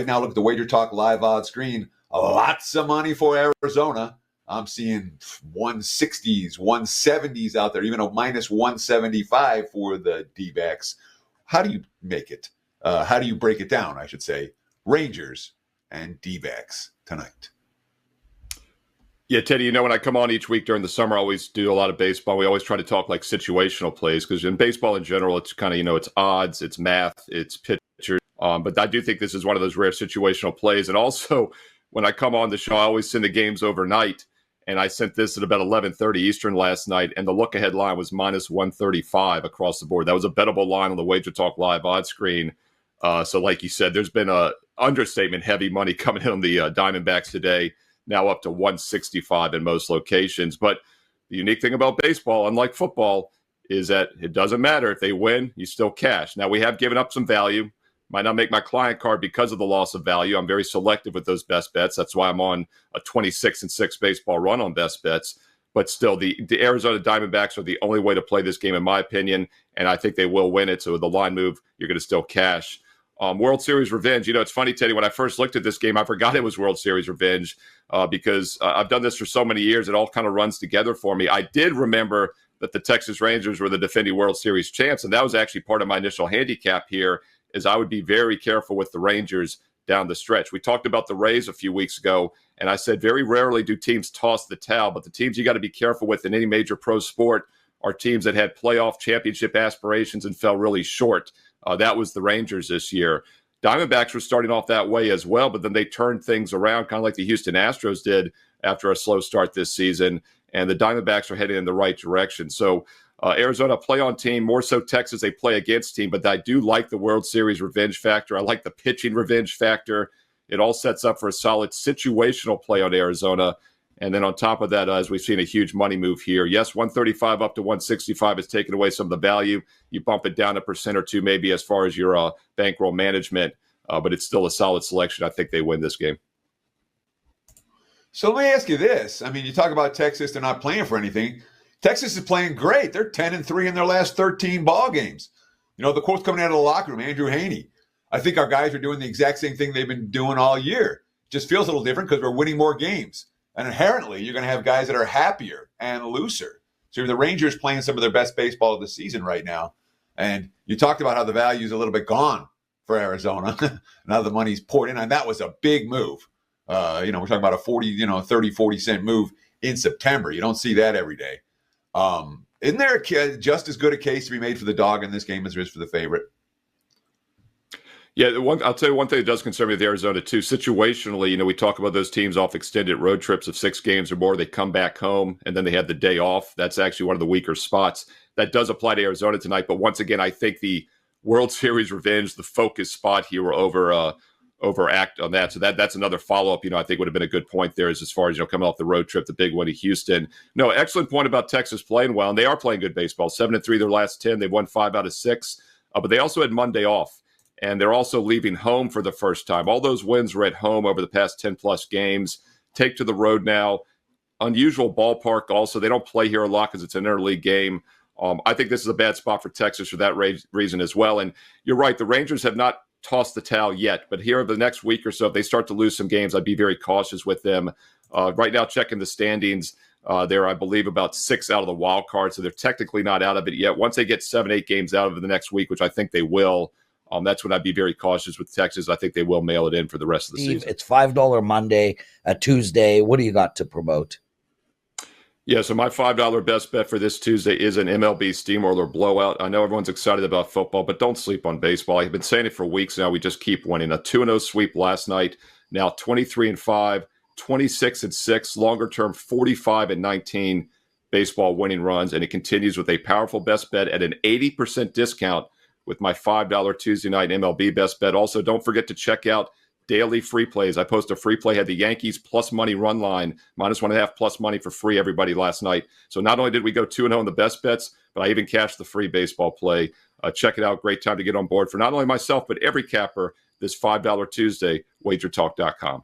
now, look at the Wager Talk live odds screen. Lots of money for Arizona. I'm seeing 160s, 170s out there, even a minus 175 for the D-backs. How do you make it? How do you break it down, I should say? Rangers and D-backs tonight. Yeah, Teddy, when I come on each week during the summer, I always do a lot of baseball. We always try to talk like situational plays because in baseball in general, it's kind of, it's odds, it's math, it's pitchers. But I do think this is one of those rare situational plays. And also, when I come on the show, I always send the games overnight. And I sent this at about 11:30 Eastern last night, and the look-ahead line was minus 135 across the board. That was a bettable line on the Wager Talk live odds screen. So like you said, there's been a understatement heavy money coming in on the Diamondbacks today, now up to 165 in most locations. But the unique thing about baseball, unlike football, is that it doesn't matter. If they win, you still cash. Now, we have given up some value. Might not make my client card because of the loss of value. I'm very selective with those best bets. That's why I'm on a 26-6 baseball run on best bets. But still, the Arizona Diamondbacks are the only way to play this game, in my opinion, and I think they will win it. So with the line move, you're going to still cash. World Series revenge. It's funny, Teddy, when I first looked at this game, I forgot it was World Series revenge because I've done this for so many years. It all kind of runs together for me. I did remember that the Texas Rangers were the defending World Series champs, and that was actually part of my initial handicap here, is I would be very careful with the Rangers down the stretch. We talked about the Rays a few weeks ago, and I said very rarely do teams toss the towel, but the teams you got to be careful with in any major pro sport are teams that had playoff championship aspirations and fell really short. That was the Rangers this year. Diamondbacks were starting off that way as well, but then they turned things around, kind of like the Houston Astros did after a slow start this season, and the Diamondbacks are heading in the right direction. So Arizona play on team, more so Texas, they play against team, but I do like the World Series revenge factor. I like the pitching revenge factor. It all sets up for a solid situational play on Arizona. And then on top of that, as we've seen a huge money move here, yes, 135 up to 165 is taking away some of the value. You bump it down 1% or 2% maybe as far as your bankroll management, but it's still a solid selection. I think they win this game. So let me ask you this. I mean, you talk about Texas, they're not playing for anything. Texas is playing great. They're 10-3 in their last 13 ball games. The quote's coming out of the locker room, Andrew Haney. I think our guys are doing the exact same thing they've been doing all year. Just feels a little different because we're winning more games. And inherently, you're going to have guys that are happier and looser. So the Rangers playing some of their best baseball of the season right now. And you talked about how the value is a little bit gone for Arizona. Now the money's poured in, and that was a big move. We're talking about a 30-40 cent move in September. You don't see that every day. Isn't there just as good a case to be made for the dog in this game as there is for the favorite? Yeah, I'll tell you one thing that does concern me with Arizona, too. Situationally, we talk about those teams off extended road trips of 6 games or more. They come back home, and then they have the day off. That's actually one of the weaker spots. That does apply to Arizona tonight. But once again, I think the World Series revenge, the focus spot here, will overact on that. So that's another follow-up, I think would have been a good point there as far as, coming off the road trip, the big one to Houston. No, excellent point about Texas playing well, and they are playing good baseball. 7-3 their last 10. They've won 5 out of 6. But they also had Monday off. And they're also leaving home for the first time. All those wins were at home over the past 10-plus games. Take to the road now. Unusual ballpark also. They don't play here a lot because it's an interleague game. I think this is a bad spot for Texas for that reason as well. And you're right, the Rangers have not tossed the towel yet. But here over the next week or so, if they start to lose some games, I'd be very cautious with them. Right now, checking the standings, they're, I believe, about 6 out of the wild card. So they're technically not out of it yet. Once they get 7-8 games out of it the next week, which I think they will, that's when I'd be very cautious with Texas. I think they will mail it in for the rest of the season. It's $5 Monday, a Tuesday. What do you got to promote? Yeah, so my $5 best bet for this Tuesday is an MLB steamroller blowout. I know everyone's excited about football, but don't sleep on baseball. I've been saying it for weeks now. We just keep winning. A 2-0 sweep last night, now 23-5, 26-6, longer term 45-19 baseball winning runs, and it continues with a powerful best bet at an 80% discount with my $5 Tuesday night MLB best bet. Also, don't forget to check out daily free plays. I post a free play, had the Yankees plus money run line, -1.5 plus money for free, everybody, last night. So not only did we go 2-0 in the best bets, but I even cashed the free baseball play. Check it out. Great time to get on board for not only myself, but every capper this $5 Tuesday, wagertalk.com.